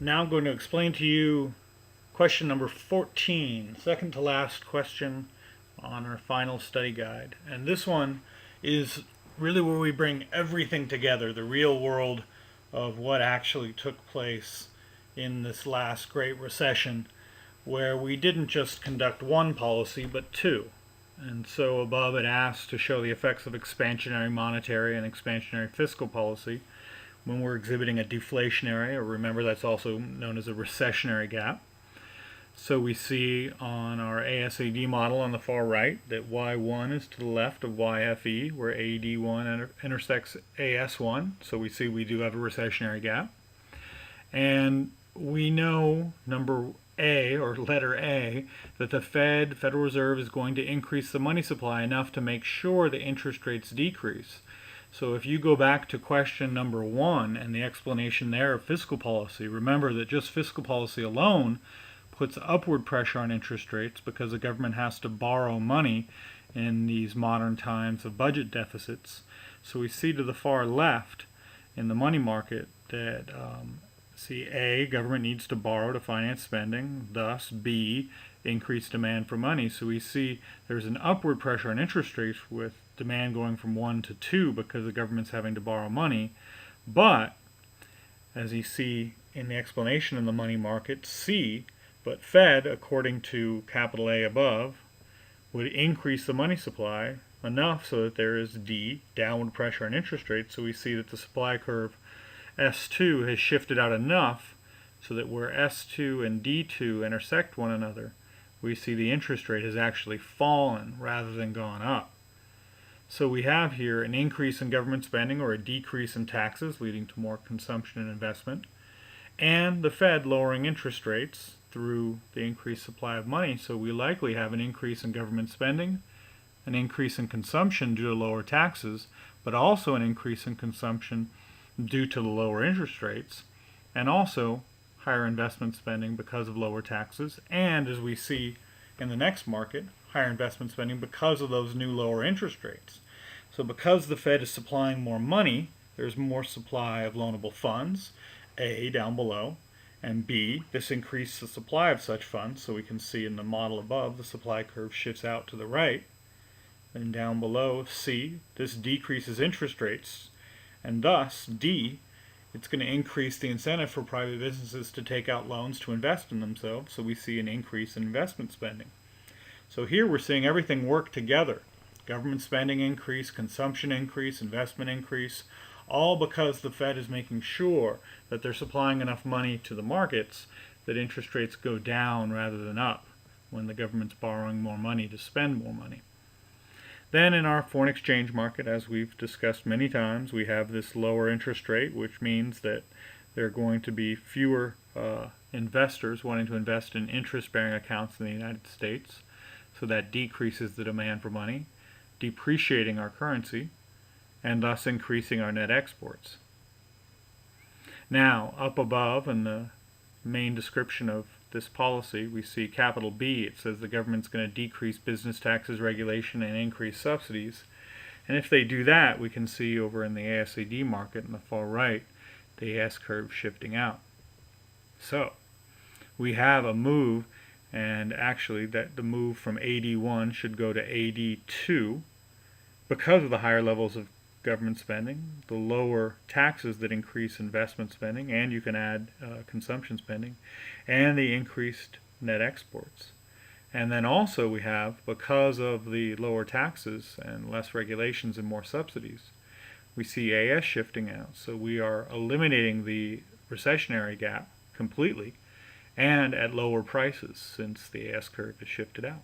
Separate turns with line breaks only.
Now I'm going to explain to you question number 14, second to last question on our final study guide. And this one is really where we bring everything together, the real world of what actually took place in this last Great Recession, where we didn't just conduct one policy, but two. And so above it asks to show the effects of expansionary monetary and expansionary fiscal policy when we're exhibiting a deflationary, or remember that's also known as a recessionary gap. So we see on our ASAD model on the far right that Y1 is to the left of YFE, where AD1 intersects AS1. So we see we do have a recessionary gap. And we know number A, or letter A, that the Federal Reserve, is going to increase the money supply enough to make sure the interest rates decrease. So if you go back to question number 1 and the explanation there of fiscal policy, remember that just fiscal policy alone puts upward pressure on interest rates because the government has to borrow money in these modern times of budget deficits. So we see to the far left in the money market that see A, government needs to borrow to finance spending, thus B, increased demand for money. So we see there's an upward pressure on interest rates with demand going from 1 to 2 because the government's having to borrow money. But, as you see in the explanation in the money market, C, but Fed, according to capital A above, would increase the money supply enough so that there is D, downward pressure on interest rates. So we see that the supply curve S2 has shifted out enough so that where S2 and D2 intersect one another, we see the interest rate has actually fallen rather than gone up. So we have here an increase in government spending or a decrease in taxes, leading to more consumption and investment, and the Fed lowering interest rates through the increased supply of money. So we likely have an increase in government spending, an increase in consumption due to lower taxes, but also an increase in consumption due to the lower interest rates, and also higher investment spending because of lower taxes, and as we see in the next market, higher investment spending because of those new lower interest rates. So because the Fed is supplying more money, there's more supply of loanable funds, A, down below, and B, this increases the supply of such funds. So we can see in the model above, the supply curve shifts out to the right. And down below, C, this decreases interest rates, and thus, D, it's going to increase the incentive for private businesses to take out loans to invest in themselves. So we see an increase in investment spending. So here we're seeing everything work together. Government spending increase, consumption increase, investment increase, all because the Fed is making sure that they're supplying enough money to the markets that interest rates go down rather than up when the government's borrowing more money to spend more money. Then in our foreign exchange market, as we've discussed many times, we have this lower interest rate, which means that there are going to be fewer investors wanting to invest in interest-bearing accounts in the United States. So that decreases the demand for money, depreciating our currency, and thus increasing our net exports. Now, up above in the main description of this policy, we see capital B. It says the government's going to decrease business taxes, regulation, and increase subsidies. And if they do that, we can see over in the ASAD market in the far right, the S curve shifting out. So, we have a move, and actually that the move from AD1 should go to AD2 because of the higher levels of government spending, the lower taxes that increase investment spending, and you can add consumption spending, and the increased net exports. And then also we have, because of the lower taxes and less regulations and more subsidies, we see AS shifting out. So we are eliminating the recessionary gap completely and at lower prices since the AS curve is shifted out.